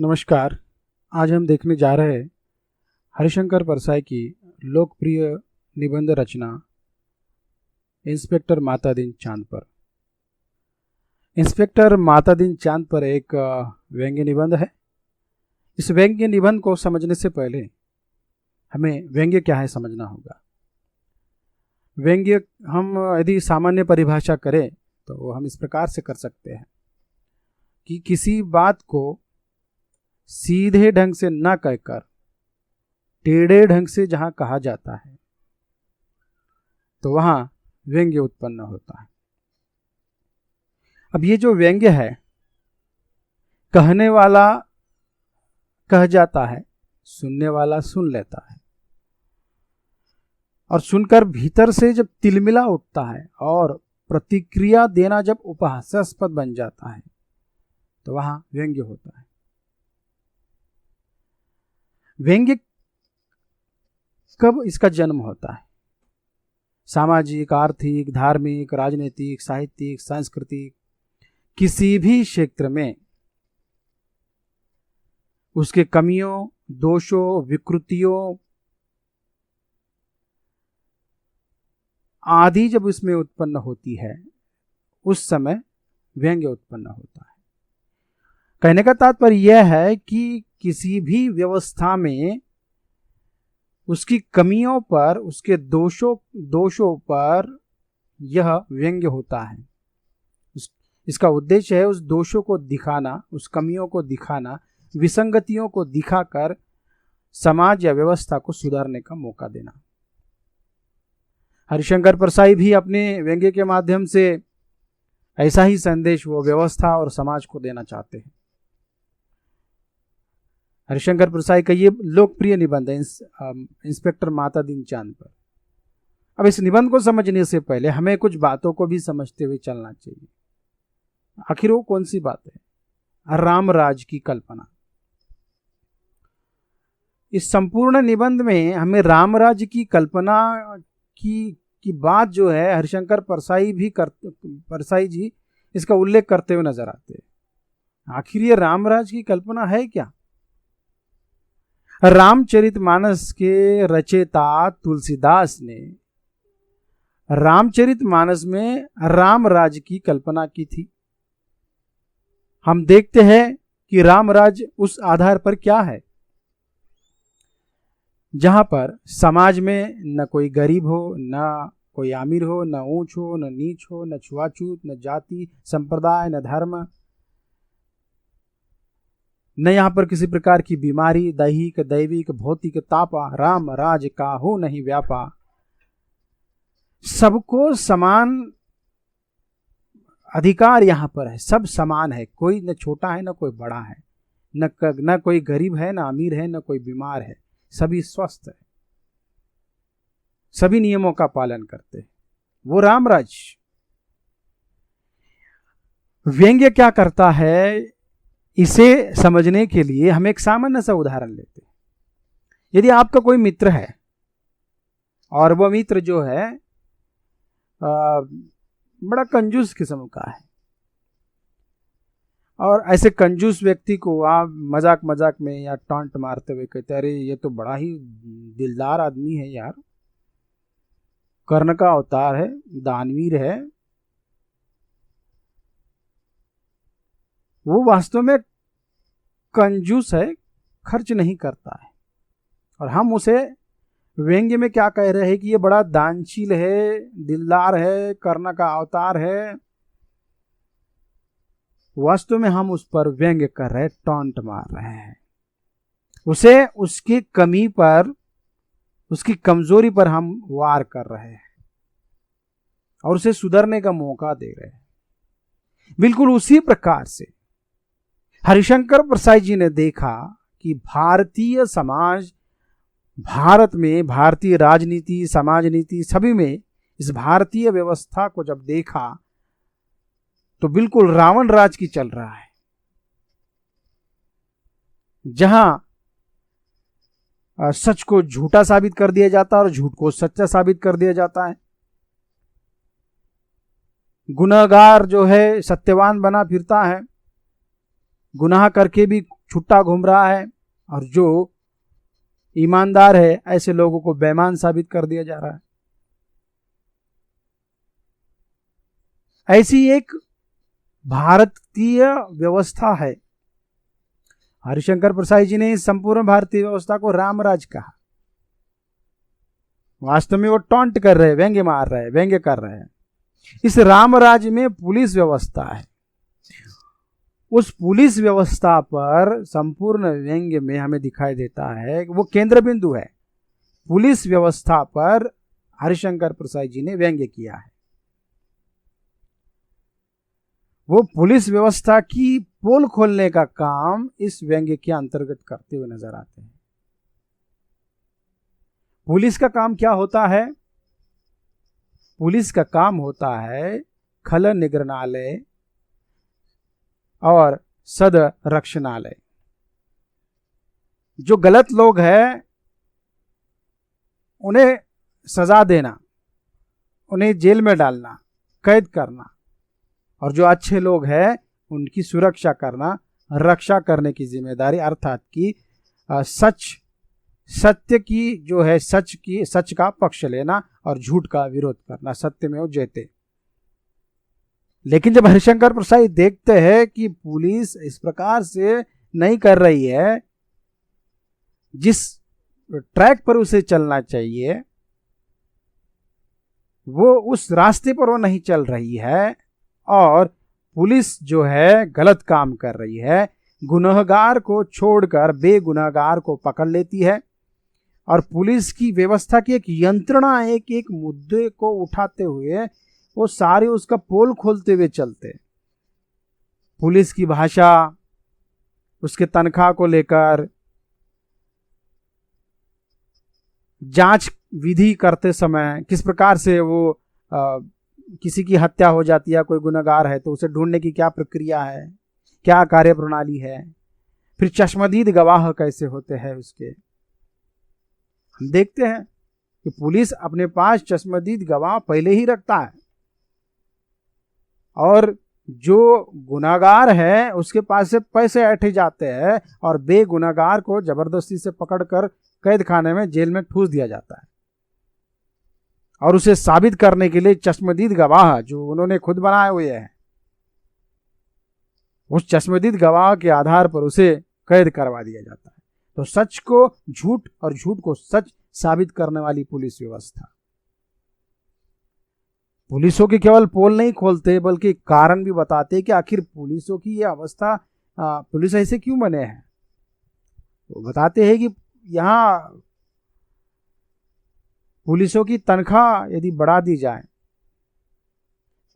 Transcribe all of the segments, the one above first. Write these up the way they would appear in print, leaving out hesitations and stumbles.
नमस्कार। आज हम देखने जा रहे हैं हरिशंकर परसाई की लोकप्रिय निबंध रचना इंस्पेक्टर मातादीन चांद पर। इंस्पेक्टर मातादीन चांद पर एक व्यंग्य निबंध है। इस व्यंग्य निबंध को समझने से पहले हमें व्यंग्य क्या है समझना होगा। व्यंग्य हम यदि सामान्य परिभाषा करें तो हम इस प्रकार से कर सकते हैं कि किसी बात को सीधे ढंग से न कहकर टेढ़े ढंग से जहां कहा जाता है तो वहां व्यंग्य उत्पन्न होता है। अब ये जो व्यंग्य है, कहने वाला कह जाता है, सुनने वाला सुन लेता है, और सुनकर भीतर से जब तिलमिला उठता है और प्रतिक्रिया देना जब उपहासास्पद बन जाता है तो वहां व्यंग्य होता है। व्यंग्य कब इसका जन्म होता है? सामाजिक, आर्थिक, धार्मिक, राजनीतिक, साहित्यिक, सांस्कृतिक किसी भी क्षेत्र में उसके कमियों, दोषों, विकृतियों आदि जब इसमें उत्पन्न होती है उस समय व्यंग्य उत्पन्न होता है। कहने का तात्पर्य यह है कि किसी भी व्यवस्था में उसकी कमियों पर, उसके दोषों पर यह व्यंग्य होता है। इसका उद्देश्य है उस दोषों को दिखाना, उस कमियों को दिखाना, विसंगतियों को दिखाकर समाज या व्यवस्था को सुधारने का मौका देना। हरिशंकर परसाई भी अपने व्यंग्य के माध्यम से ऐसा ही संदेश वो व्यवस्था और समाज को देना चाहते हैं। हरिशंकर परसाई का ये लोकप्रिय निबंध है इंस्पेक्टर मातादीन चांद पर। अब इस निबंध को समझने से पहले हमें कुछ बातों को भी समझते हुए चलना चाहिए। आखिर वो कौन सी बात है? राम राज की कल्पना। इस संपूर्ण निबंध में हमें रामराज की कल्पना की बात जो है हरिशंकर परसाई जी इसका उल्लेख करते हुए नजर आते हैं। आखिर ये रामराज की कल्पना है क्या? रामचरितमानस के रचयिता तुलसीदास ने रामचरितमानस में रामराज की कल्पना की थी। हम देखते हैं कि रामराज उस आधार पर क्या है जहां पर समाज में न कोई गरीब हो, न कोई अमीर हो, न ऊंच हो, न नीच हो, न छुआछूत, न जाति संप्रदाय, न धर्म, न यहाँ पर किसी प्रकार की बीमारी, दैहिक, दैविक, भौतिक तापा, राम राज काहू नहीं व्यापा। सबको समान अधिकार यहाँ पर है, सब समान है, कोई न छोटा है न कोई बड़ा है, न कोई गरीब है, न अमीर है, न कोई बीमार है, सभी स्वस्थ है, सभी नियमों का पालन करते हैं। वो रामराज। व्यंग्य क्या करता है, इसे समझने के लिए हम एक सामान्य सा उदाहरण लेते हैं। यदि आपका कोई मित्र है और वह मित्र जो है बड़ा कंजूस किस्म का है, और ऐसे कंजूस व्यक्ति को आप मजाक मजाक में या टॉन्ट मारते हुए कहते अरे ये तो बड़ा ही दिलदार आदमी है यार, कर्ण का अवतार है, दानवीर है, वो वास्तव में कंजूस है, खर्च नहीं करता है, और हम उसे व्यंग्य में क्या कह रहे हैं कि ये बड़ा दानशील है, दिलदार है, कर्ण का अवतार है। वास्तव में हम उस पर व्यंग्य कर रहे हैं, टॉन्ट मार रहे हैं, उसे उसकी कमी पर, उसकी कमजोरी पर हम वार कर रहे हैं और उसे सुधरने का मौका दे रहे हैं। बिल्कुल उसी प्रकार से हरिशंकर परसाई जी ने देखा कि भारतीय समाज, भारत में भारतीय राजनीति, समाज नीति, सभी में इस भारतीय व्यवस्था को जब देखा तो बिल्कुल रावण राज की चल रहा है, जहां सच को झूठा साबित कर दिया जाता है और झूठ को सच्चा साबित कर दिया जाता है। गुनहगार जो है सत्यवान बना फिरता है गुनाह करके भी छुट्टा घूम रहा है, और जो ईमानदार है ऐसे लोगों को बेईमान साबित कर दिया जा रहा है। ऐसी एक भारतीय व्यवस्था है। हरिशंकर प्रसाद जी ने इस संपूर्ण भारतीय व्यवस्था को रामराज कहा। वास्तव में वो टॉन्ट कर रहे हैं, व्यंग्य मार रहे हैं, व्यंग्य कर रहे हैं। इस रामराज में पुलिस व्यवस्था है। उस पुलिस व्यवस्था पर संपूर्ण व्यंग्य में हमें दिखाई देता है कि वो केंद्र बिंदु है। पुलिस व्यवस्था पर हरिशंकर प्रसाद जी ने व्यंग्य किया है। वो पुलिस व्यवस्था की पोल खोलने का काम इस व्यंग्य के अंतर्गत करते हुए नजर आते हैं। पुलिस का काम क्या होता है? पुलिस का काम होता है खल निगरणालय और सद रक्षणालय। जो गलत लोग हैं उन्हें सजा देना, उन्हें जेल में डालना, कैद करना, और जो अच्छे लोग हैं उनकी सुरक्षा करना, रक्षा करने की जिम्मेदारी, अर्थात कि सत्य की जो है सच का पक्ष लेना और झूठ का विरोध करना, सत्य में वो जयते। लेकिन जब हरिशंकर प्रसाद देखते हैं कि पुलिस इस प्रकार से नहीं कर रही है, जिस ट्रैक पर उसे चलना चाहिए वो उस रास्ते पर वो नहीं चल रही है, और पुलिस जो है गलत काम कर रही है, गुनहगार को छोड़कर बेगुनाहगार को पकड़ लेती है, और पुलिस की व्यवस्था की एक यंत्रणा एक एक मुद्दे को उठाते हुए वो सारे उसका पोल खोलते हुए चलते। पुलिस की भाषा, उसके तनख्वाह को लेकर, जांच विधि करते समय किस प्रकार से वो किसी की हत्या हो जाती है, कोई गुनहगार है तो उसे ढूंढने की क्या प्रक्रिया है, क्या कार्यप्रणाली है, फिर चश्मदीद गवाह कैसे होते हैं उसके। हम देखते हैं कि पुलिस अपने पास चश्मदीद गवाह पहले ही रखता है, और जो गुनाहगार है उसके पास से पैसे ऐंठे जाते हैं और बेगुनाहगार को जबरदस्ती से पकड़कर कैद खाने में, जेल में ठूस दिया जाता है। और उसे साबित करने के लिए चश्मदीद गवाह जो उन्होंने खुद बनाए हुए हैं, उस चश्मदीद गवाह के आधार पर उसे कैद करवा दिया जाता है। तो सच को झूठ और झूठ को सच साबित करने वाली पुलिस व्यवस्था। पुलिसों की केवल पोल नहीं खोलते बल्कि कारण भी बताते कि आखिर पुलिसों की यह अवस्था, पुलिस ऐसे क्यों बने हैं। वो बताते हैं कि यहाँ पुलिसों की तनख्वाह यदि बढ़ा दी जाए,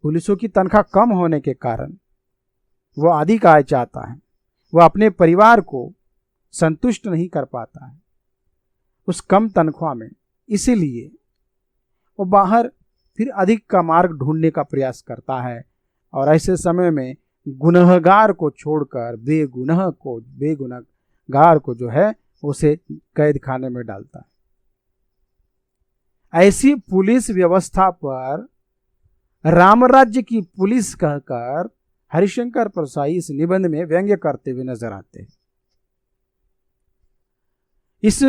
पुलिसों की तनख्वाह कम होने के कारण वो अधिक आय चाहता है, वह अपने परिवार को संतुष्ट नहीं कर पाता है उस कम तनख्वाह में, इसीलिए वो बाहर फिर अधिक का मार्ग ढूंढने का प्रयास करता है, और ऐसे समय में गुनहगार को छोड़कर बेगुनहगार को जो है उसे कैद खाने में डालता है। ऐसी पुलिस व्यवस्था पर रामराज्य की पुलिस कहकर हरिशंकर प्रसाद इस निबंध में व्यंग्य करते हुए नजर आते हैं। इस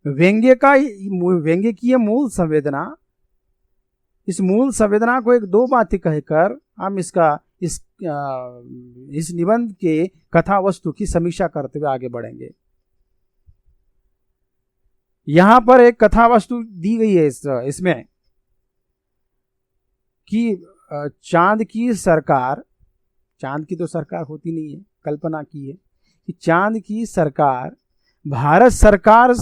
व्यंग्य की यह मूल संवेदना, इस मूल संवेदना को एक दो बातें कहकर हम इस निबंध के कथा वस्तु की समीक्षा करते हुए आगे बढ़ेंगे। यहां पर एक कथा वस्तु दी गई है इसमें कि चांद की सरकार, चांद की तो सरकार होती नहीं है, कल्पना की है कि चांद की सरकार भारत सरकार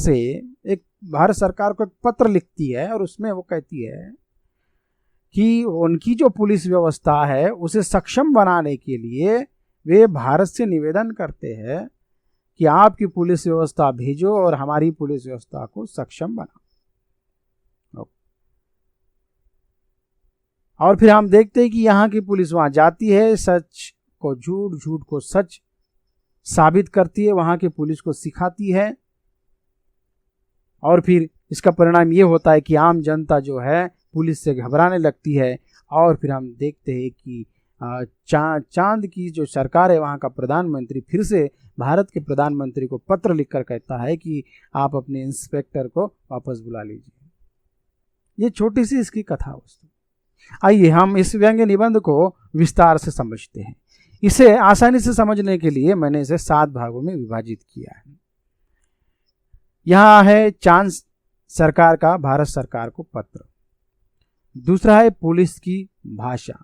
को एक पत्र लिखती है, और उसमें वो कहती है कि उनकी जो पुलिस व्यवस्था है उसे सक्षम बनाने के लिए वे भारत से निवेदन करते हैं कि आपकी पुलिस व्यवस्था भेजो और हमारी पुलिस व्यवस्था को सक्षम बनाओ। और फिर हम देखते हैं कि यहाँ की पुलिस वहां जाती है, सच को झूठ, झूठ को सच साबित करती है, वहां की पुलिस को सिखाती है, और फिर इसका परिणाम ये होता है कि आम जनता जो है पुलिस से घबराने लगती है। और फिर हम देखते हैं कि चांद की जो सरकार है वहाँ का प्रधानमंत्री फिर से भारत के प्रधानमंत्री को पत्र लिखकर कहता है कि आप अपने इंस्पेक्टर को वापस बुला लीजिए। ये छोटी सी इसकी कथा वस्तु। आइए हम इस व्यंग्य निबंध को विस्तार से समझते हैं। इसे आसानी से समझने के लिए मैंने इसे 7 भागों में विभाजित किया है। यहाँ है चांद सरकार का भारत सरकार को पत्र, दूसरा है पुलिस की भाषा,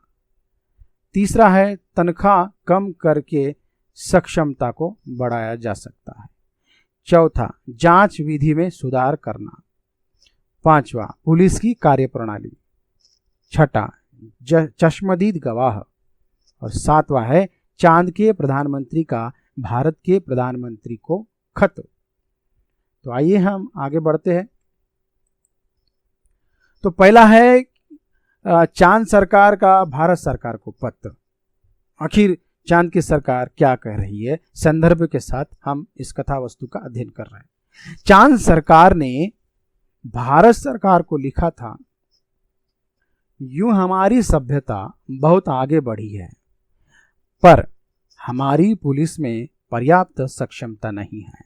तीसरा है तनख्वाह कम करके सक्षमता को बढ़ाया जा सकता है, चौथा जांच विधि में सुधार करना, पांचवा पुलिस की कार्यप्रणाली, छठा चश्मदीद गवाह और सातवां है चांद के प्रधानमंत्री का भारत के प्रधानमंत्री को खत। तो आइए हम आगे बढ़ते हैं। तो पहला है चांद सरकार का भारत सरकार को पत्र। आखिर चांद की सरकार क्या कह रही है, संदर्भ के साथ हम इस कथा वस्तु का अध्ययन कर रहे हैं। चांद सरकार ने भारत सरकार को लिखा था, यूं हमारी सभ्यता बहुत आगे बढ़ी है, पर हमारी पुलिस में पर्याप्त सक्षमता नहीं है।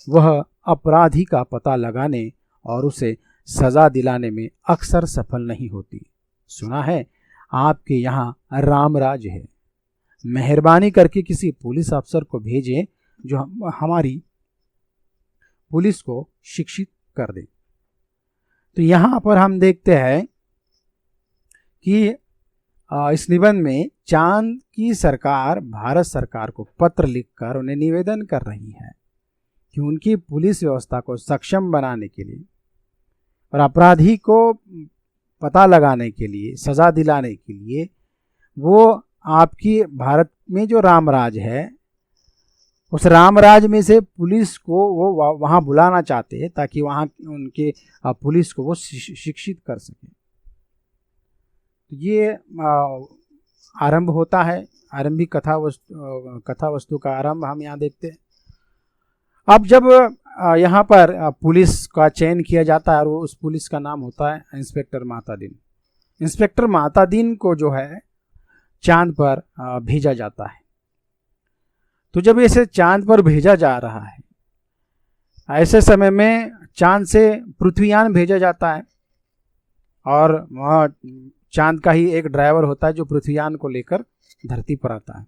वह अपराधी का पता लगाने और उसे सजा दिलाने में अक्सर सफल नहीं होती। सुना है आपके यहाँ रामराज है, मेहरबानी करके किसी पुलिस अफसर को भेजें जो हमारी पुलिस को शिक्षित कर दे। तो यहाँ पर हम देखते हैं कि इस निबंध में चांद की सरकार भारत सरकार को पत्र लिखकर उन्हें निवेदन कर रही है कि उनकी पुलिस व्यवस्था को सक्षम बनाने के लिए और अपराधी को पता लगाने के लिए, सजा दिलाने के लिए वो आपकी भारत में जो रामराज है उस रामराज में से पुलिस को वो वहाँ बुलाना चाहते हैं ताकि वहाँ उनके पुलिस को वो शिक्षित कर सके। ये आरंभ होता है, आरंभिक कथा वस्तु का आरंभ हम यहाँ देखते हैं। अब जब यहाँ पर पुलिस का चयन किया जाता है और उस पुलिस का नाम होता है इंस्पेक्टर मातादीन। इंस्पेक्टर मातादीन को जो है चांद पर भेजा जाता है। तो जब इसे चांद पर भेजा जा रहा है, ऐसे समय में चांद से पृथ्वीयान भेजा जाता है और वहाँ चांद का ही एक ड्राइवर होता है जो पृथ्वीयान को लेकर धरती पर आता है।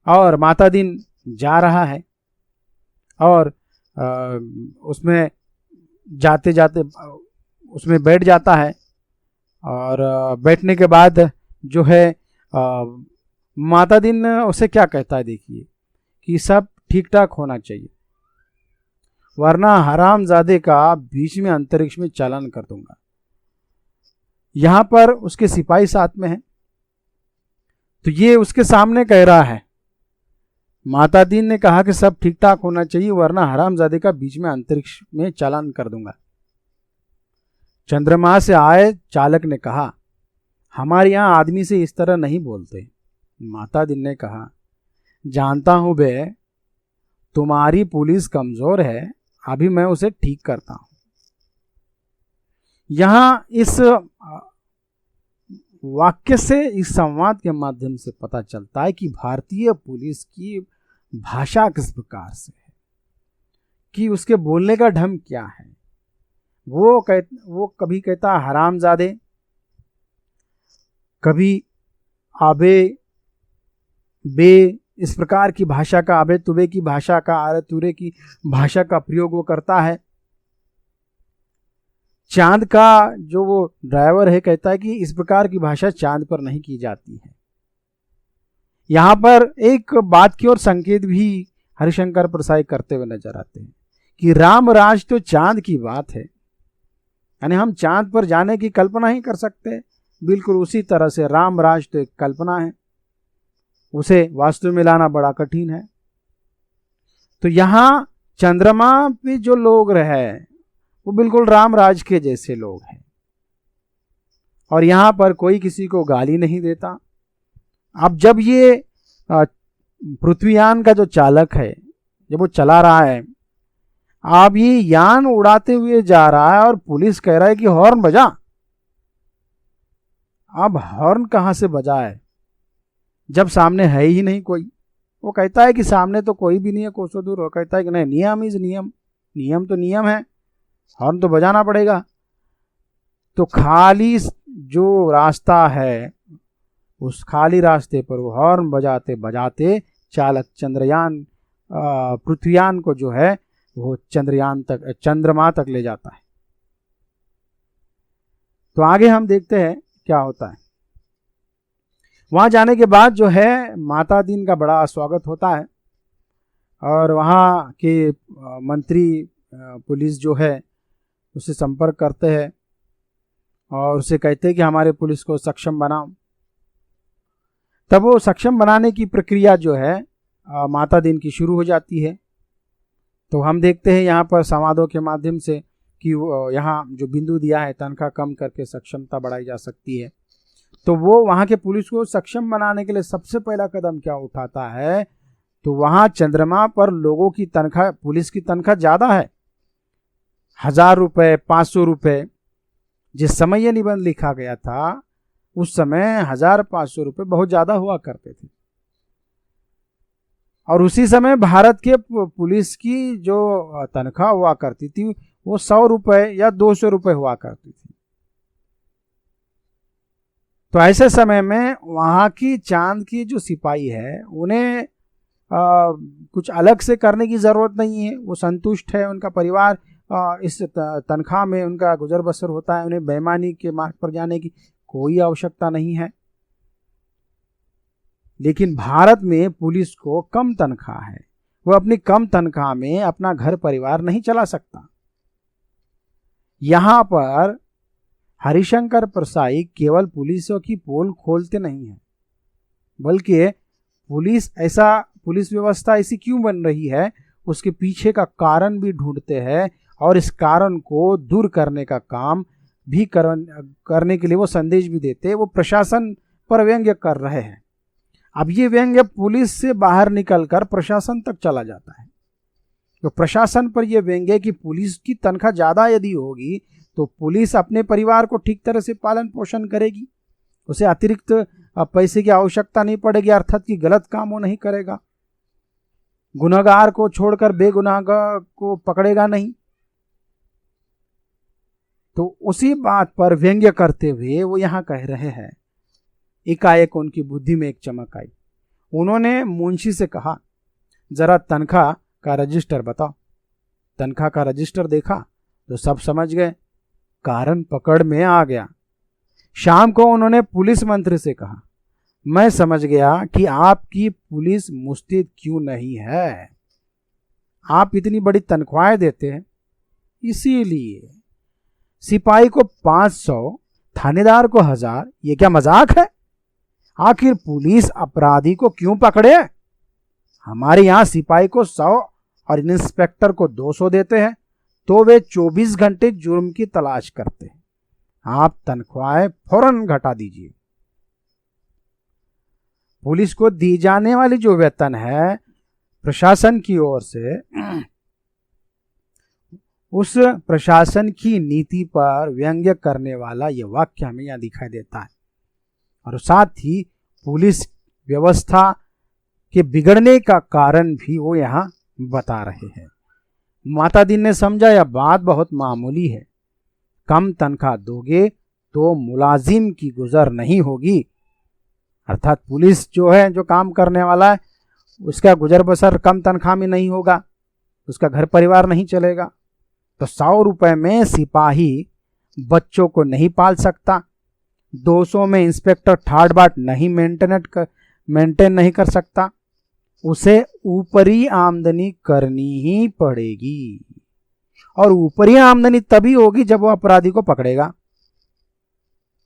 और मातादीन जा रहा है और उसमें जाते जाते उसमें बैठ जाता है और बैठने के बाद जो है मातादीन उसे क्या कहता है, देखिए कि सब ठीक ठाक होना चाहिए वरना हरामजादे का बीच में अंतरिक्ष में चालान कर दूंगा। यहाँ पर उसके सिपाही साथ में हैं, तो ये उसके सामने कह रहा है, मातादीन ने कहा कि सब ठीक ठाक होना चाहिए वरना हरामजादे का बीच में अंतरिक्ष में चालान कर दूंगा। चंद्रमा से आए चालक ने कहा, हमारे यहाँ आदमी से इस तरह नहीं बोलते। मातादीन ने कहा, जानता हूं बे, तुम्हारी पुलिस कमजोर है, अभी मैं उसे ठीक करता हूं। यहाँ इस वाक्य से, इस संवाद के माध्यम से पता चलता है कि भारतीय पुलिस की भाषा किस प्रकार से है, कि उसके बोलने का ढंग क्या है। वो कभी कहता हरामजादे, कभी आबे बे, इस प्रकार की भाषा का, आबे तुबे की भाषा का, आरे तुरे की भाषा का प्रयोग वो करता है। चांद का जो वो ड्राइवर है कहता है कि इस प्रकार की भाषा चांद पर नहीं की जाती है। यहां पर एक बात की ओर संकेत भी हरिशंकर प्रसाद करते हुए नजर आते हैं कि रामराज तो चांद की बात है, यानी हम चांद पर जाने की कल्पना ही कर सकते हैं। बिल्कुल उसी तरह से रामराज तो एक कल्पना है, उसे वास्तव में लाना बड़ा कठिन है। तो यहां चंद्रमा पे जो लोग रहे वो बिल्कुल रामराज के जैसे लोग हैं और यहां पर कोई किसी को गाली नहीं देता। अब जब ये पृथ्वीयान का जो चालक है, जब वो चला रहा है, अब ये यान उड़ाते हुए जा रहा है और पुलिस कह रहा है कि हॉर्न बजा। अब हॉर्न कहाँ से बजाए जब सामने है ही नहीं कोई। वो कहता है कि सामने तो कोई भी नहीं है कोसों दूर। वो कहता है कि नहीं, नियम इज नियम, नियम तो नियम है, हॉर्न तो बजाना पड़ेगा। तो खाली जो रास्ता है उस खाली रास्ते पर वो हॉर्न बजाते बजाते चालक चंद्रयान पृथ्वीयान को जो है वो चंद्रयान तक, चंद्रमा तक ले जाता है। तो आगे हम देखते हैं क्या होता है। वहां जाने के बाद जो है माता दीन का बड़ा स्वागत होता है और वहाँ के मंत्री पुलिस जो है उससे संपर्क करते हैं और उसे कहते हैं कि हमारे पुलिस को सक्षम बनाओ। तब वो सक्षम बनाने की प्रक्रिया जो है माता दीन की शुरू हो जाती है। तो हम देखते हैं यहाँ पर संवादों के माध्यम से कि यहाँ जो बिंदु दिया है तनख्वाह कम करके सक्षमता बढ़ाई जा सकती है। तो वो वहाँ के पुलिस को सक्षम बनाने के लिए सबसे पहला कदम क्या उठाता है, तो वहाँ चंद्रमा पर लोगों की तनख्वाह, पुलिस की तनख्वाह ज़्यादा है, 1000 रुपये 500 रुपये। जिस समय ये निबंध लिखा गया था उस समय 1500 रुपये बहुत ज़्यादा हुआ करते थे। और उसी समय भारत के पुलिस की जो तनख्वाह हुआ करती थी वो 100 रुपये या 200 रुपये हुआ करती थी। तो ऐसे समय में वहाँ की चांद की जो सिपाही है उन्हें कुछ अलग से करने की ज़रूरत नहीं है, वो संतुष्ट है, उनका परिवार इस तनख्वाह में उनका गुजर बसर होता है, उन्हें बेईमानी के मार्ग पर जाने की कोई आवश्यकता नहीं है। लेकिन भारत में पुलिस को कम तनख्वाह है, वो अपनी कम तनख्वाह में अपना घर परिवार नहीं चला सकता। यहाँ पर हरिशंकर परसाई केवल पुलिसों की पोल खोलते नहीं हैं, बल्कि पुलिस व्यवस्था ऐसी क्यों बन रही है उसके पीछे का कारण भी ढूंढते हैं और इस कारण को दूर करने का काम भी करने के लिए वो संदेश भी देते हैं। वो प्रशासन पर व्यंग्य कर रहे हैं। अब ये व्यंग्य पुलिस से बाहर निकलकर प्रशासन तक चला जाता है। तो प्रशासन पर यह व्यंग्य कि पुलिस की तनख्वाह ज़्यादा यदि होगी तो पुलिस अपने परिवार को ठीक तरह से पालन पोषण करेगी, उसे अतिरिक्त पैसे की आवश्यकता नहीं पड़ेगी, अर्थात कि गलत काम वो नहीं करेगा, गुनहगार को छोड़कर बेगुनाहगार को पकड़ेगा नहीं। तो उसी बात पर व्यंग्य करते हुए वो यहाँ कह रहे हैं। एकाएक उनकी बुद्धि में एक चमक आई। उन्होंने मुंशी से कहा, जरा तनख्वाह का रजिस्टर बताओ। तनख्वाह का रजिस्टर देखा तो सब समझ गए, कारण पकड़ में आ गया। शाम को उन्होंने पुलिस मंत्री से कहा, मैं समझ गया कि आपकी पुलिस मुस्तैद क्यों नहीं है। आप इतनी बड़ी तनख्वाहें देते हैं, इसीलिए सिपाही को 500, थानेदार को 1000। ये क्या मजाक है? आखिर पुलिस अपराधी को क्यों पकड़े? हमारे यहाँ सिपाही को 100 और इंस्पेक्टर को 200 देते हैं तो वे 24 घंटे जुर्म की तलाश करते हैं। आप तनख्वाहें फौरन घटा दीजिए। पुलिस को दी जाने वाली जो वेतन है प्रशासन की ओर से, उस प्रशासन की नीति पर व्यंग्य करने वाला यह वाक्य हमें यहाँ दिखाई देता है। और साथ ही पुलिस व्यवस्था के बिगड़ने का कारण भी वो यहाँ बता रहे हैं। माता दीन ने समझा यह बात बहुत मामूली है, कम तनख्वाह दोगे तो मुलाजिम की गुजर नहीं होगी, अर्थात पुलिस जो है, जो काम करने वाला है, उसका गुजर बसर कम तनख्वाह में नहीं होगा, उसका घर परिवार नहीं चलेगा। तो 100 रुपये में सिपाही बच्चों को नहीं पाल सकता, 200 में इंस्पेक्टर ठाट बाट नहीं मेंटेन नहीं कर सकता, उसे ऊपरी आमदनी करनी ही पड़ेगी। और ऊपरी आमदनी तभी होगी जब वह अपराधी को पकड़ेगा,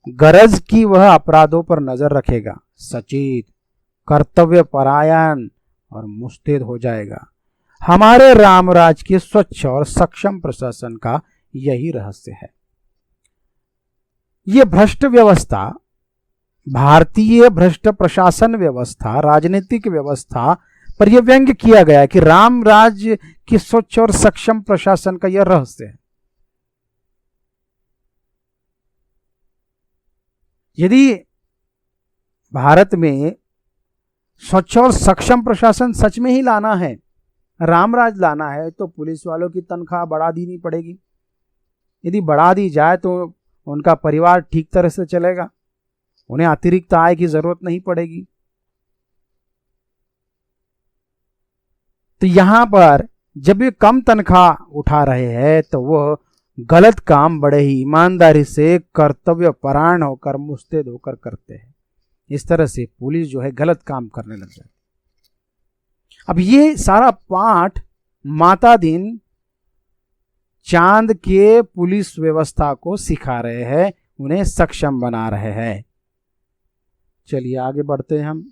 गरज की वह अपराधों पर नजर रखेगा, सचेत, कर्तव्य परायण और मुस्तैद हो जाएगा। हमारे रामराज के स्वच्छ और सक्षम प्रशासन का यही रहस्य है। ये भ्रष्ट व्यवस्था, भारतीय भ्रष्ट प्रशासन व्यवस्था, राजनीतिक व्यवस्था पर यह व्यंग्य किया गया है कि रामराज के स्वच्छ और सक्षम प्रशासन का यह रहस्य है। यदि भारत में स्वच्छ और सक्षम प्रशासन सच में ही लाना है, रामराज लाना है, तो पुलिस वालों की तनख्वाह बढ़ा देनी पड़ेगी। यदि बढ़ा दी जाए तो उनका परिवार ठीक तरह से चलेगा, उन्हें अतिरिक्त आय की जरूरत नहीं पड़ेगी। तो यहां पर जब ये कम तनख्वाह उठा रहे हैं तो वो गलत काम बड़े ही ईमानदारी से कर्तव्य परायण होकर मुस्तैद होकर करते हैं। इस तरह से पुलिस जो है गलत काम करने लग जाती है। अब ये सारा पाठ माता दीन चांद के पुलिस व्यवस्था को सिखा रहे हैं, उन्हें सक्षम बना रहे हैं। चलिए आगे बढ़ते हैं हम।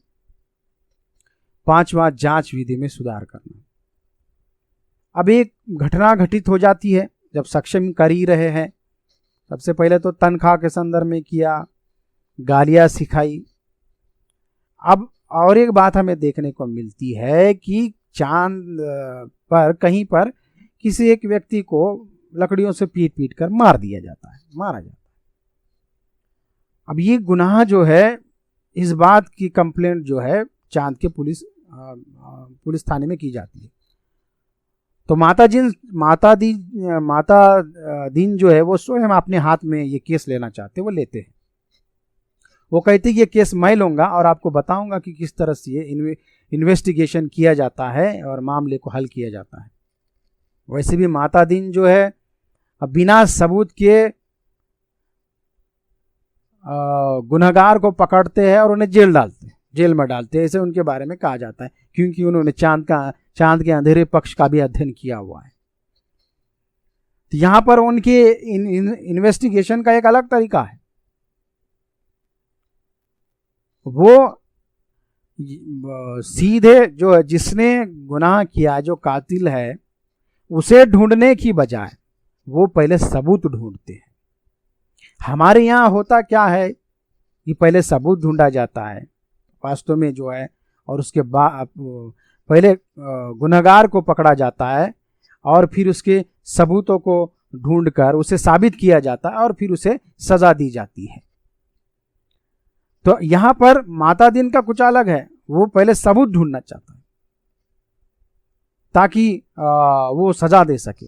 5वां, जांच विधि में सुधार करना। अब एक घटना घटित हो जाती है जब सक्षम कर ही रहे हैं। सबसे पहले तो तनख्वाह के संदर्भ में किया, गालियां सिखाई। अब और एक बात हमें देखने को मिलती है कि चांद पर कहीं पर किसी एक व्यक्ति को लकड़ियों से पीट पीट कर मारा जाता है। अब ये गुनाह जो है, इस बात की कंप्लेंट जो है चांद के पुलिस थाने में की जाती है। तो माता दीन जो है वो स्वयं अपने हाथ में ये केस लेना चाहते, वो लेते हैं। वो कहते हैं कि ये केस मैं लूंगा और आपको बताऊंगा कि किस तरह से ये इन्वेस्टिगेशन किया जाता है और मामले को हल किया जाता है। वैसे भी माता दीन जो है बिना सबूत के गुनहगार को पकड़ते हैं और उन्हें जेल में डालते हैं, ऐसे उनके बारे में कहा जाता है, क्योंकि उन्होंने चांद के अंधेरे पक्ष का भी अध्ययन किया हुआ है। तो यहां पर उनके इन्वेस्टिगेशन का एक अलग तरीका है। वो सीधे जो है जिसने गुनाह किया, जो कातिल है, उसे ढूंढने की बजाय वो पहले सबूत ढूंढते हैं। हमारे यहाँ होता क्या है कि पहले सबूत ढूंढा जाता है वास्तव में जो है, और उसके बाद पहले गुनहगार को पकड़ा जाता है और फिर उसके सबूतों को ढूंढकर उसे साबित किया जाता है और फिर उसे सजा दी जाती है। तो यहां पर माता दीन का कुछ अलग है, वो पहले सबूत ढूंढना चाहता है ताकि वो सजा दे सके।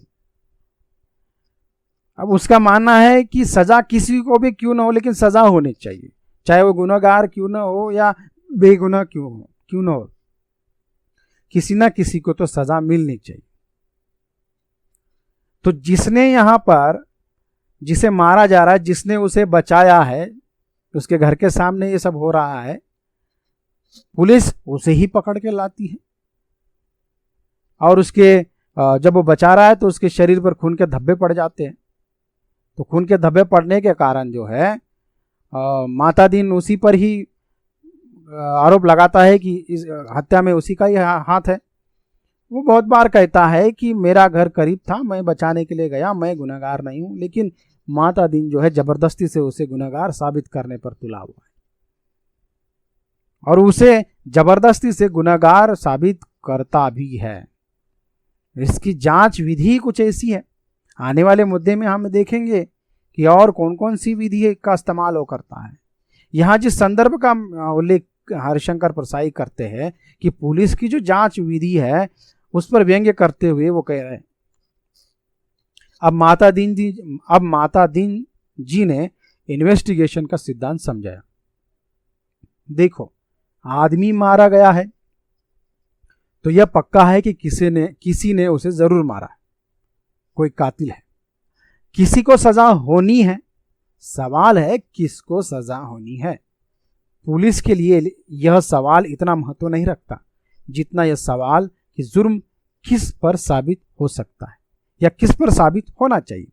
अब उसका मानना है कि सजा किसी को भी क्यों ना हो, लेकिन सजा होनी चाहिए, चाहे वो गुनहगार क्यों ना हो या बेगुनाह क्यों ना हो, किसी ना किसी को तो सजा मिलनी चाहिए। तो जिसने यहां पर जिसे मारा जा रहा है, जिसने उसे बचाया है, उसके घर के सामने ये सब हो रहा है, पुलिस उसे ही पकड़ के लाती है और उसके जब वो बचा रहा है तो उसके शरीर पर खून के धब्बे पड़ जाते हैं। तो खून के धब्बे पड़ने के कारण जो है माता दीन उसी पर ही आरोप लगाता है कि इस हत्या में उसी का ही हाथ है। वो बहुत बार कहता है कि मेरा घर करीब था, मैं बचाने के लिए गया, मैं गुनहगार नहीं हूं, लेकिन माता दीन जो है जबरदस्ती से उसे गुनहगार साबित करने पर तुला हुआ है और उसे जबरदस्ती से गुनहगार साबित करता भी है। इसकी जांच विधि कुछ ऐसी है, आने वाले मुद्दे में हम देखेंगे कि और कौन कौन सी विधि का इस्तेमाल हो करता है। यहाँ जिस संदर्भ का उल्लेख हरिशंकर परसाई करते हैं कि पुलिस की जो जांच विधि है उस पर व्यंग्य करते हुए वो कह रहे हैं, अब माता दीन जी ने इन्वेस्टिगेशन का सिद्धांत समझाया। देखो, आदमी मारा गया है तो यह पक्का है कि किसी ने उसे जरूर मारा है, कोई कातिल है, किसी को सजा होनी है। सवाल है किसको सजा होनी है। पुलिस के लिए यह सवाल इतना महत्व नहीं रखता जितना यह सवाल कि जुर्म किस पर साबित हो सकता है या किस पर साबित होना चाहिए।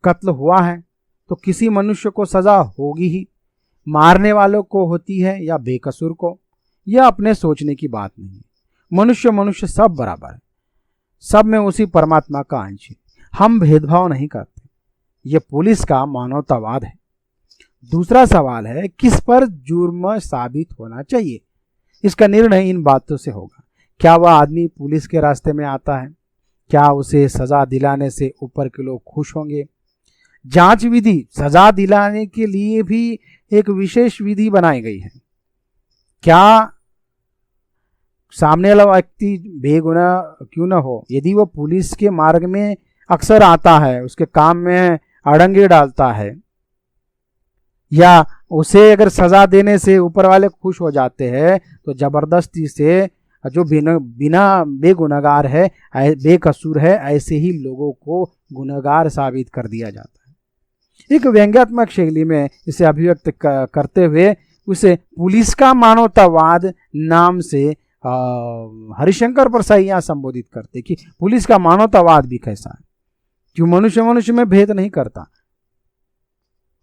कत्ल हुआ है तो किसी मनुष्य को सजा होगी ही, मारने वालों को होती है या बेकसूर को, यह अपने सोचने की बात नहीं है। मनुष्य सब बराबर है, सब में उसी परमात्मा का अंश है। हम भेदभाव नहीं करते, यह पुलिस का मानवतावाद है। दूसरा सवाल है किस पर जुर्म साबित होना चाहिए। इसका निर्णय इन बातों से होगा, क्या वह आदमी पुलिस के रास्ते में आता है, क्या उसे सजा दिलाने से ऊपर के लोग खुश होंगे। जांच विधि सजा दिलाने के लिए भी एक विशेष विधि बनाई गई है। क्या सामने वाला व्यक्ति बेगुनाह क्यों ना हो, यदि वो पुलिस के मार्ग में अक्सर आता है, उसके काम में अड़ंगे डालता है, या उसे अगर सजा देने से ऊपर वाले खुश हो जाते हैं, तो जबरदस्ती से जो बिना बेगुनाहगार है, बेकसूर है, ऐसे ही लोगों को गुनहगार साबित कर दिया जाता है। एक व्यंग्यात्मक शैली में इसे अभिव्यक्त करते हुए उसे पुलिस का मानवतावाद नाम से हरिशंकर परसाई यहाँ संबोधित करते कि पुलिस का मानवतावाद भी कैसा है, जो मनुष्य में भेद नहीं करता।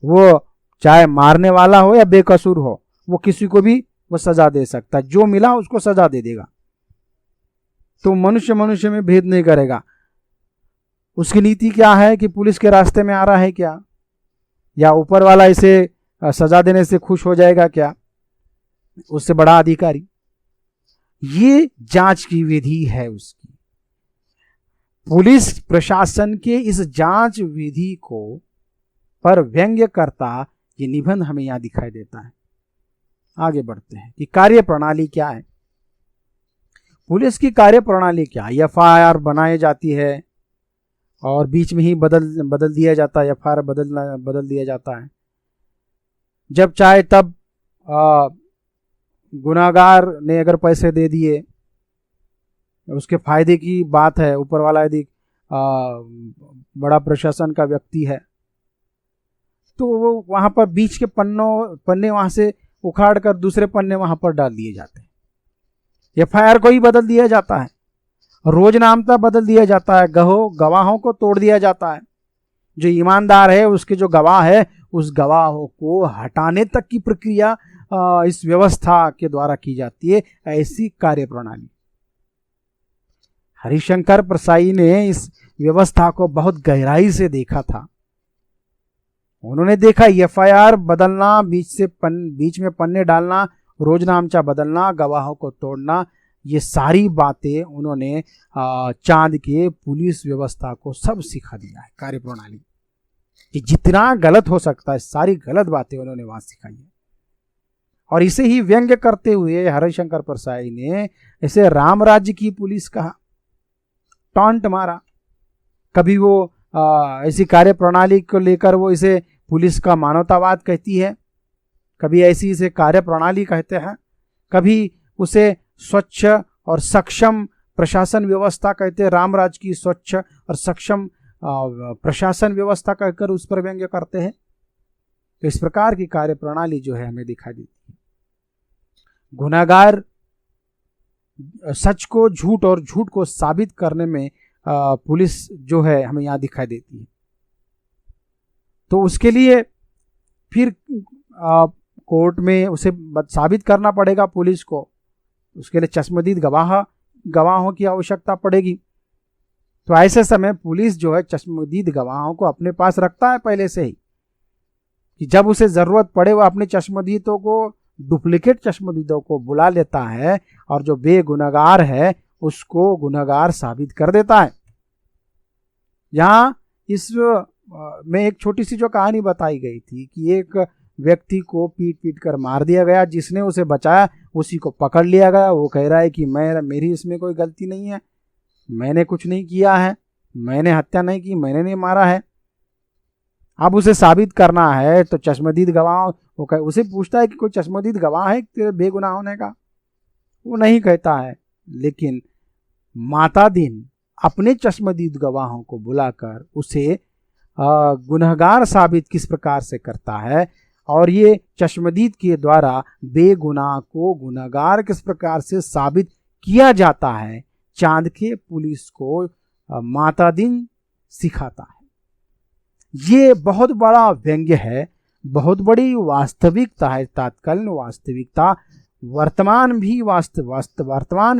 वो चाहे मारने वाला हो या बेकसूर हो, वो किसी को भी वो सजा दे सकता है, जो मिला उसको सजा दे देगा। तो मनुष्य में भेद नहीं करेगा। उसकी नीति क्या है कि पुलिस के रास्ते में आ रहा है क्या, या ऊपर वाला इसे सजा देने से खुश हो जाएगा क्या, उससे बड़ा अधिकारी। ये जांच की विधि है उसकी। पुलिस प्रशासन के इस जांच विधि को पर व्यंग्य करता ये निबंध हमें यहां दिखाई देता है। आगे बढ़ते हैं कि कार्य प्रणाली क्या है। पुलिस की कार्य प्रणाली क्या है। एफआईआर बनाई जाती है और बीच में ही बदल दिया जाता है, एफआईआर बदल दिया जाता है। जब चाहे तब गुनाहगार ने अगर पैसे दे दिए, उसके फायदे की बात है, ऊपर वाला यदि बड़ा प्रशासन का व्यक्ति है, तो वो वहां पर बीच के पन्ने वहां से उखाड़ कर दूसरे पन्ने वहां पर डाल दिए जाते हैं। एफआईआर को ही बदल दिया जाता है, रोजनामता बदल दिया जाता है, गवाहों को तोड़ दिया जाता है। जो ईमानदार है, उसके जो गवाह है, उस गवाहों को हटाने तक की प्रक्रिया इस व्यवस्था के द्वारा की जाती है। ऐसी कार्य प्रणाली हरिशंकर परसाई ने इस व्यवस्था को बहुत गहराई से देखा था। उन्होंने देखा एफआईआर बदलना, बीच में पन्ने डालना, रोजनामचा बदलना, गवाहों को तोड़ना, ये सारी बातें उन्होंने चांद के पुलिस व्यवस्था को सब सिखा दिया है। कार्य प्रणाली कि जितना गलत हो सकता है, सारी गलत बातें उन्होंने वहां सिखाई है। और इसे ही व्यंग्य करते हुए हरिशंकर परसाई ने इसे राम राज्य की पुलिस कहा, टॉन्ट मारा। कभी वो ऐसी कार्य प्रणाली को लेकर वो इसे पुलिस का मानवतावाद कहती है, कभी ऐसी इसे कार्य प्रणाली कहते हैं, कभी उसे स्वच्छ और सक्षम प्रशासन व्यवस्था कहते हैं। रामराज की स्वच्छ और सक्षम प्रशासन व्यवस्था कहकर उस पर व्यंग्य करते हैं। तो इस प्रकार की कार्य प्रणाली जो है हमें दिखाई देती है। गुनाहगार सच को झूठ और झूठ को साबित करने में पुलिस जो है हमें यहां दिखाई देती है। तो उसके लिए फिर कोर्ट में उसे साबित करना पड़ेगा पुलिस को। उसके लिए चश्मदीद गवाहों की आवश्यकता पड़ेगी। तो ऐसे समय पुलिस जो है चश्मदीद गवाहों को अपने पास रखता है पहले से ही, कि जब उसे जरूरत पड़े वो अपने चश्मदीदों को, डुप्लीकेट चश्मदीदों को बुला लेता है और जो बेगुनाहगार है उसको गुनाहगार साबित कर देता है। यहाँ इस में एक छोटी सी जो कहानी बताई गई थी कि एक व्यक्ति को पीट कर मार दिया गया, जिसने उसे बचाया उसी को पकड़ लिया गया। वो कह रहा है कि मेरी इसमें कोई गलती नहीं है, मैंने कुछ नहीं किया है, मैंने हत्या नहीं की, मैंने नहीं मारा है। अब उसे साबित करना है तो चश्मदीद गवाह उसे पूछता है कि कोई चश्मदीद गवाह है तेरे बेगुनाह होने का। वो नहीं कहता है, लेकिन माता दिन अपने चश्मदीद गवाहों को बुलाकर उसे गुनहगार साबित किस प्रकार से करता है, और ये चश्मदीद के द्वारा बेगुनाह को गुनहगार किस प्रकार से साबित किया जाता है, चांद के पुलिस को माता दिन सिखाता है। ये बहुत बड़ा व्यंग्य है, बहुत बड़ी वास्तविकता है, तात्कालीन वास्तविकता। वर्तमान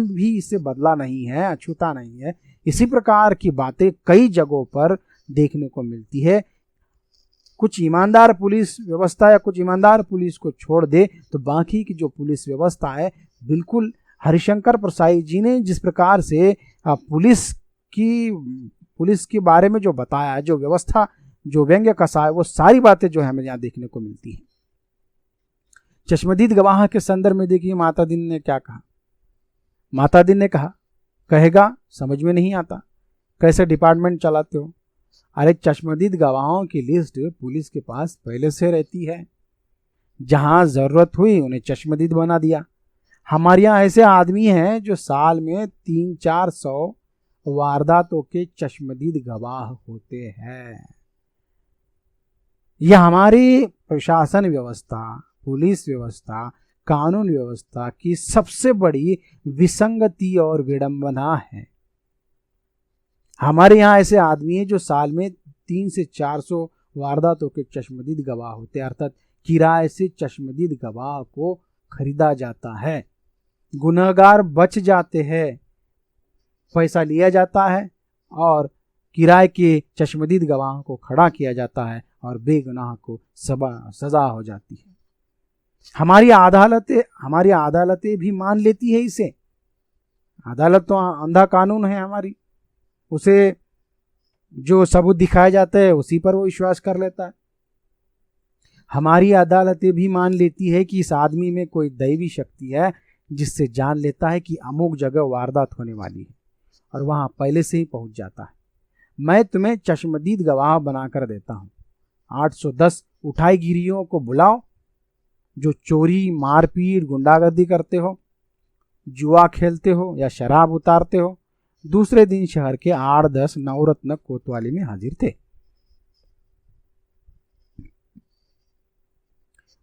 भी इससे बदला नहीं है, अछूता नहीं है। इसी प्रकार की बातें कई जगहों पर देखने को मिलती है। कुछ ईमानदार पुलिस व्यवस्था या कुछ ईमानदार पुलिस को छोड़ दे तो बाकी की जो पुलिस व्यवस्था है, बिल्कुल हरिशंकर परसाई जी ने जिस प्रकार से पुलिस के बारे में जो बताया है, जो व्यवस्था, जो व्यंग्य कसा है, वो सारी बातें जो है हमें यहाँ देखने को मिलती है। चश्मदीद गवाह के संदर्भ में देखिए माता दीन ने क्या कहा। माता दीन ने कहा, कहेगा समझ में नहीं आता, कैसे डिपार्टमेंट चलाते हो। अरे चश्मदीद गवाहों की लिस्ट पुलिस के पास पहले से रहती है, जहां जरूरत हुई उन्हें चश्मदीद बना दिया। हमारे यहाँ ऐसे आदमी हैं जो साल में 300-400 वारदातों के चश्मदीद गवाह होते हैं। यह हमारी प्रशासन व्यवस्था, पुलिस व्यवस्था, कानून व्यवस्था की सबसे बड़ी विसंगति और विडंबना है। हमारे यहाँ ऐसे आदमी हैं जो साल में 300 से 400 वारदातों के चश्मदीद गवाह होते हैं, अर्थात किराए से चश्मदीद गवाह को खरीदा जाता है। गुनहगार बच जाते हैं, पैसा लिया जाता है और किराए के चश्मदीद गवाह को खड़ा किया जाता है और बेगुनाह को सजा हो जाती है। हमारी अदालतें भी मान लेती है इसे। अदालत तो अंधा कानून है हमारी, उसे जो सबूत दिखाया जाता है उसी पर वो विश्वास कर लेता है। हमारी अदालतें भी मान लेती है कि इस आदमी में कोई दैवी शक्ति है, जिससे जान लेता है कि अमुक जगह वारदात होने वाली है और वहां पहले से ही पहुंच जाता है। मैं तुम्हें चश्मदीद गवाह बनाकर देता हूं। 810 उठाईगिरियों को बुलाओ जो चोरी, मारपीट, गुंडागर्दी करते हो, जुआ खेलते हो या शराब उतारते हो। दूसरे दिन शहर के 8-10 नवरत्न कोतवाली में हाजिर थे।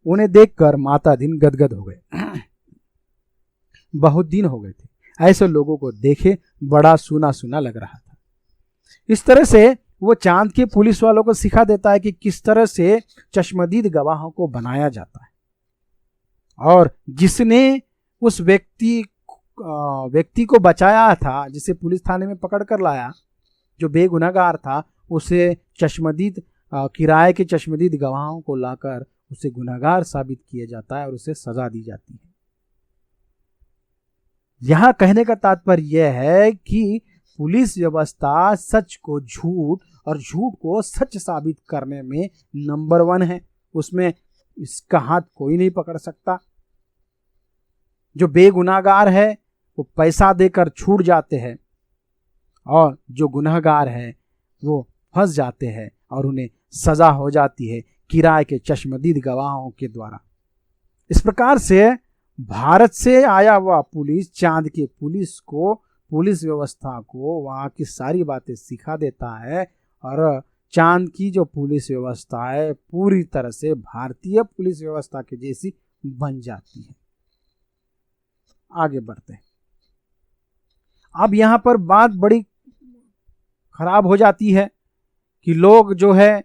उन्हें देखकर माता दीन गदगद हो गए। बहुत दिन हो गए थे ऐसे लोगों को देखे, बड़ा सुना सुना लग रहा था। इस तरह से वो चांद के पुलिस वालों को सिखा देता है कि किस तरह से चश्मदीद गवाहों को बनाया जाता है। और जिसने उस व्यक्ति को बचाया था, जिसे पुलिस थाने में पकड़ कर लाया, जो बेगुनाहगार था, उसे चश्मदीद किराए के चश्मदीद गवाहों को लाकर उसे गुनहगार साबित किया जाता है और उसे सजा दी जाती है। यहां कहने का तात्पर्य यह है कि पुलिस व्यवस्था सच को झूठ और झूठ को सच साबित करने में नंबर 1 है। उसमें इसका हाथ कोई नहीं पकड़ सकता। जो बेगुनाहगार है वो पैसा देकर छूट जाते हैं और जो गुनहगार है वो फंस जाते हैं और उन्हें सजा हो जाती है किराए के चश्मदीद गवाहों के द्वारा। इस प्रकार से भारत से आया हुआ पुलिस चांद के पुलिस व्यवस्था को वहाँ की सारी बातें सिखा देता है और चांद की जो पुलिस व्यवस्था है पूरी तरह से भारतीय पुलिस व्यवस्था के जैसी बन जाती है। आगे बढ़ते हैं। अब यहाँ पर बात बड़ी खराब हो जाती है कि लोग जो है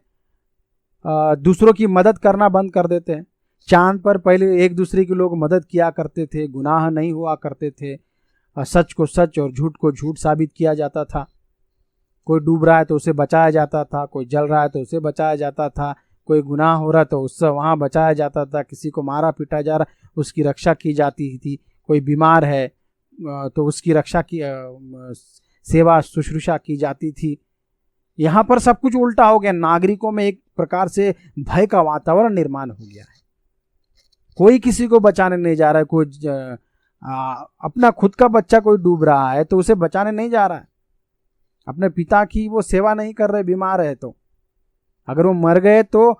दूसरों की मदद करना बंद कर देते हैं। चांद पर पहले एक दूसरे के लोग मदद किया करते थे, गुनाह नहीं हुआ करते थे, सच को सच और झूठ को झूठ साबित किया जाता था। कोई डूब रहा है तो उसे बचाया जाता था, कोई जल रहा है तो उसे बचाया जाता था, कोई गुनाह हो रहा है तो उससे वहाँ बचाया जाता था, किसी को मारा पीटा जा रहा उसकी रक्षा की जाती थी, कोई बीमार है तो उसकी रक्षा की सेवा शुश्रूषा की जाती थी। यहाँ पर सब कुछ उल्टा हो गया। नागरिकों में एक प्रकार से भय का वातावरण निर्माण हो गया है। कोई किसी को बचाने नहीं जा रहा है। कोई अपना खुद का बच्चा कोई डूब रहा है तो उसे बचाने नहीं जा रहा है। अपने पिता की वो सेवा नहीं कर रहे, बीमार है तो अगर वो मर गए तो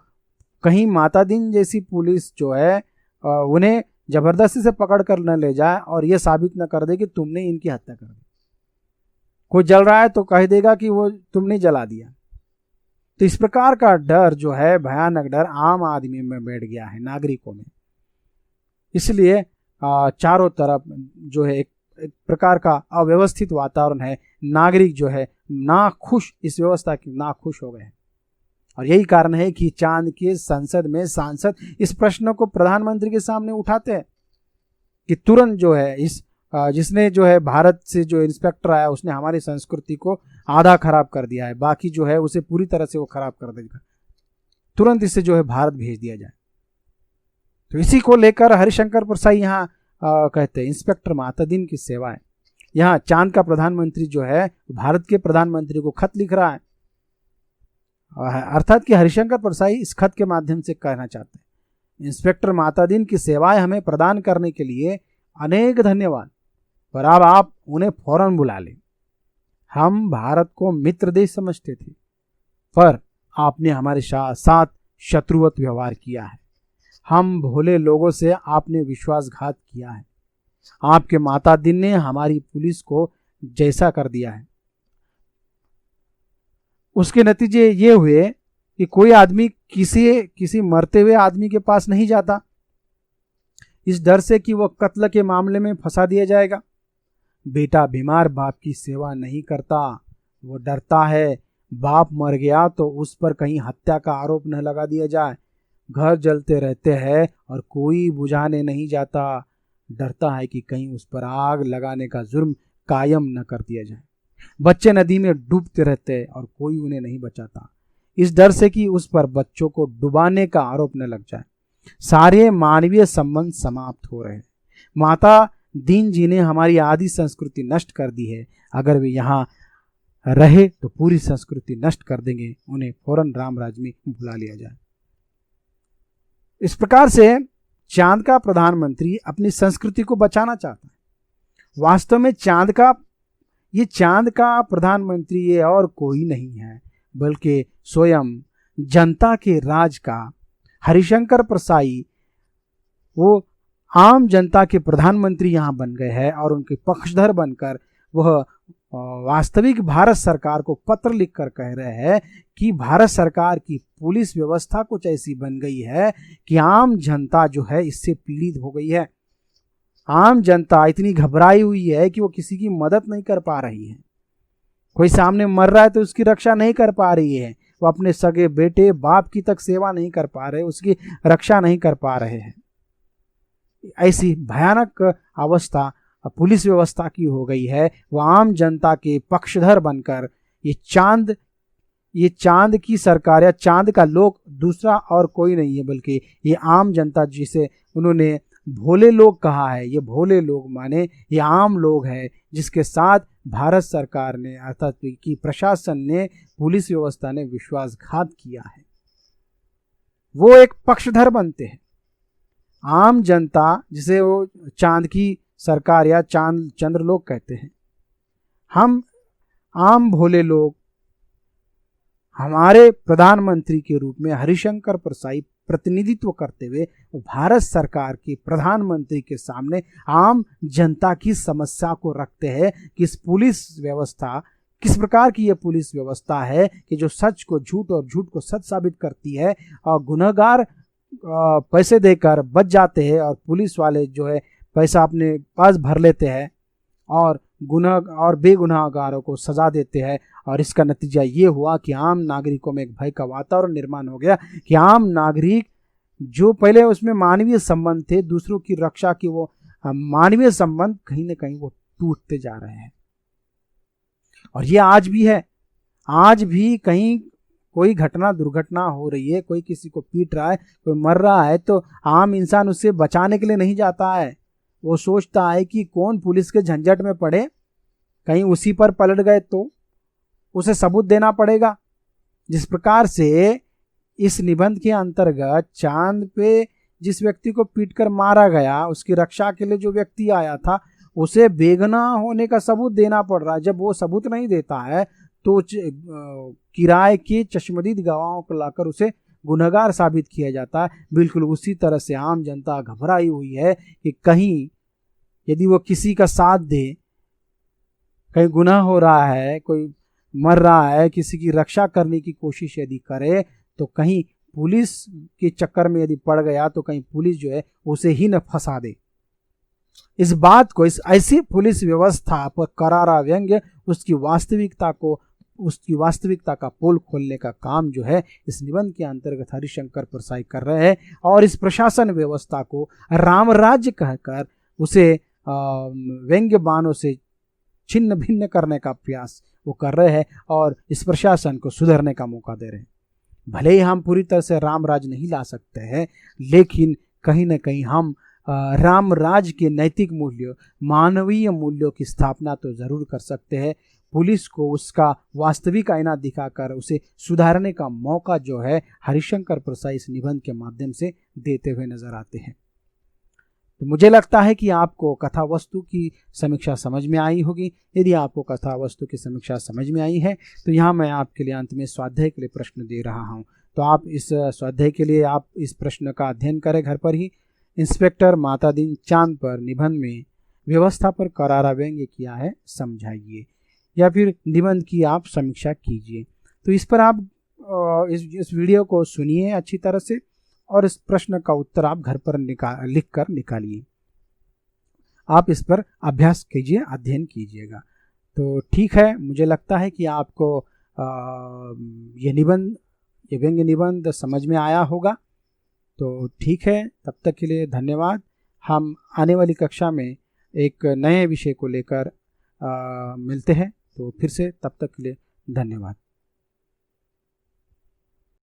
कहीं माता दीन जैसी पुलिस जो है उन्हें जबरदस्ती से पकड़ कर न ले जाए और ये साबित न कर दे कि तुमने इनकी हत्या कर दी। कोई जल रहा है तो कह देगा कि वो तुमने जला दिया। तो इस प्रकार का डर जो है, भयानक डर आम आदमी में बैठ गया है, नागरिकों में। इसलिए चारों तरफ जो है एक प्रकार का अव्यवस्थित वातावरण है। नागरिक जो है नाखुश, इस व्यवस्था की नाखुश हो गए हैं। और यही कारण है कि चांद के संसद में सांसद इस प्रश्न को प्रधानमंत्री के सामने उठाते हैं कि तुरंत जो है इस जिसने जो है भारत से जो इंस्पेक्टर आया उसने हमारी संस्कृति को आधा खराब कर दिया है, बाकी जो है उसे पूरी तरह से वो खराब कर देगा, तुरंत इसे जो है भारत भेज दिया जाए। तो इसी को लेकर हरिशंकर प्रसाद यहाँ कहते हैं इंस्पेक्टर माता दीन की सेवाएं। यहाँ चांद का प्रधानमंत्री जो है भारत के प्रधानमंत्री को खत लिख रहा है, अर्थात कि हरिशंकर प्रसाद इस खत के माध्यम से कहना चाहते हैं इंस्पेक्टर मातादीन की सेवाएं हमें प्रदान करने के लिए अनेक धन्यवाद, पर अब आप उन्हें फौरन बुला लें। हम भारत को मित्र देश समझते थे, पर आपने हमारे साथ शत्रुवत व्यवहार किया है। हम भोले लोगों से आपने विश्वासघात किया है। आपके मातादीन ने हमारी पुलिस को जैसा कर दिया है, उसके नतीजे ये हुए कि कोई आदमी किसी मरते हुए आदमी के पास नहीं जाता, इस डर से कि वह कत्ल के मामले में फंसा दिया जाएगा। बेटा बीमार बाप की सेवा नहीं करता, वो डरता है बाप मर गया तो उस पर कहीं हत्या का आरोप न लगा दिया जाए। घर जलते रहते हैं और कोई बुझाने नहीं जाता, डरता है कि कहीं उस पर आग लगाने का जुर्म कायम न कर दिया जाए। बच्चे नदी में डूबते रहते हैं और कोई उन्हें नहीं बचाता, इस डर से कि उस पर बच्चों को डुबाने का आरोप न लग जाए। सारे मानवीय संबंध समाप्त हो रहे हैं। माता दीन जी ने हमारी आदि संस्कृति नष्ट कर दी है। अगर वे यहाँ रहे तो पूरी संस्कृति नष्ट कर देंगे। उन्हें फौरन राम राज में बुला लिया जाए। इस प्रकार से चांद का प्रधानमंत्री अपनी संस्कृति को बचाना चाहता है। वास्तव में चांद का प्रधानमंत्री ये और कोई नहीं है, बल्कि स्वयं जनता के राज का हरिशंकर परसाई, वो आम जनता के प्रधानमंत्री यहाँ बन गए हैं और उनके पक्षधर बनकर वह वास्तविक भारत सरकार को पत्र लिखकर कह रहे हैं कि भारत सरकार की पुलिस व्यवस्था कुछ ऐसी बन गई है कि आम जनता जो है इससे पीड़ित हो गई है। आम जनता इतनी घबराई हुई है कि वो किसी की मदद नहीं कर पा रही है। कोई सामने मर रहा है तो उसकी रक्षा नहीं कर पा रही है। वो अपने सगे बेटे बाप की तक सेवा नहीं कर पा रहे, उसकी रक्षा नहीं कर पा रहे हैं। ऐसी भयानक अवस्था पुलिस व्यवस्था की हो गई है। वह आम जनता के पक्षधर बनकर ये चांद की सरकार या चांद का लोग दूसरा और कोई नहीं है, बल्कि ये आम जनता, जिसे उन्होंने भोले लोग कहा है। ये भोले लोग माने ये आम लोग हैं जिसके साथ भारत सरकार ने अर्थात कि प्रशासन ने, पुलिस व्यवस्था ने विश्वासघात किया है। वो एक पक्षधर बनते हैं। आम जनता, जिसे वो चांद की सरकार या चंद्र लोग कहते हैं, हम आम भोले लोग हमारे प्रधानमंत्री के रूप में हरिशंकर परसाई प्रतिनिधित्व करते हुए भारत सरकार के प्रधानमंत्री के सामने आम जनता की समस्या को रखते हैं कि इस पुलिस व्यवस्था किस प्रकार की ये पुलिस व्यवस्था है कि जो सच को झूठ और झूठ को सच साबित करती है और गुनहगार पैसे देकर बच जाते हैं और पुलिस वाले जो है पैसा अपने पास भर लेते हैं और बेगुनाहगारों को सजा देते हैं। और इसका नतीजा ये हुआ कि आम नागरिकों में एक भय का वातावरण निर्माण हो गया कि आम नागरिक जो पहले उसमें मानवीय संबंध थे, दूसरों की रक्षा की, वो मानवीय संबंध कहीं ना कहीं वो टूटते जा रहे हैं। और ये आज भी है। आज भी कहीं कोई दुर्घटना हो रही है, कोई किसी को पीट रहा है, कोई मर रहा है, तो आम इंसान उससे बचाने के लिए नहीं जाता है। वो सोचता है कि कौन पुलिस के झंझट में पड़े, कहीं उसी पर पलट गए तो उसे सबूत देना पड़ेगा। जिस प्रकार से इस निबंध के अंतर्गत चांद पे जिस व्यक्ति को पीटकर मारा गया, उसकी रक्षा के लिए जो व्यक्ति आया था, उसे बेगुनाह होने का सबूत देना पड़ रहा है। जब वो सबूत नहीं देता है तो किराए के चश्मदीद गवाहों को लाकर उसे गुनहगार साबित किया जाता है। बिल्कुल उसी तरह से आम जनता घबराई हुई है कि कहीं यदि वो किसी का साथ दे, कहीं गुनाह हो रहा है, कोई मर रहा है, किसी की रक्षा करने की कोशिश यदि करे तो कहीं पुलिस के चक्कर में यदि पड़ गया तो कहीं पुलिस जो है उसे ही न फंसा दे। इस बात को, इस ऐसी पुलिस व्यवस्था पर करारा व्यंग्य उसकी वास्तविकता का पोल खोलने का काम जो है इस निबंध के अंतर्गत हरिशंकर परसाई कर रहे हैं। और इस प्रशासन व्यवस्था को राम राज्य कहकर उसे व्यंग्य बाणों से छिन्न भिन्न करने का प्रयास वो कर रहे हैं और इस प्रशासन को सुधरने का मौका दे रहे हैं। भले ही हम पूरी तरह से राम राज नहीं ला सकते हैं, लेकिन कहीं ना कहीं हम राम राज के नैतिक मूल्यों, मानवीय मूल्यों की स्थापना तो जरूर कर सकते हैं। पुलिस को उसका वास्तविक आईना दिखाकर उसे सुधारने का मौका जो है हरिशंकर प्रसाद इस निबंध के माध्यम से देते हुए नजर आते हैं। तो मुझे लगता है कि आपको कथा वस्तु की समीक्षा समझ में आई होगी। यदि आपको कथा वस्तु की समीक्षा समझ में आई है तो यहाँ मैं आपके लिए अंत में स्वाध्याय के लिए प्रश्न दे रहा हूँ। तो आप इस स्वाध्याय के लिए आप इस प्रश्न का अध्ययन करें घर पर ही। इंस्पेक्टर मातादीन चांद पर निबंध में व्यवस्था पर करारा व्यंग्य किया है, समझाइए, या फिर निबंध की आप समीक्षा कीजिए। तो इस पर आप इस वीडियो को सुनिए अच्छी तरह से और इस प्रश्न का उत्तर आप घर पर लिख कर निकालिए। आप इस पर अभ्यास कीजिए, अध्ययन कीजिएगा। तो ठीक है, मुझे लगता है कि आपको ये व्यंग्य निबंध समझ में आया होगा। तो ठीक है, तब तक के लिए धन्यवाद। हम आने वाली कक्षा में एक नए विषय को लेकर मिलते हैं। तो फिर से तब तक के लिए धन्यवाद।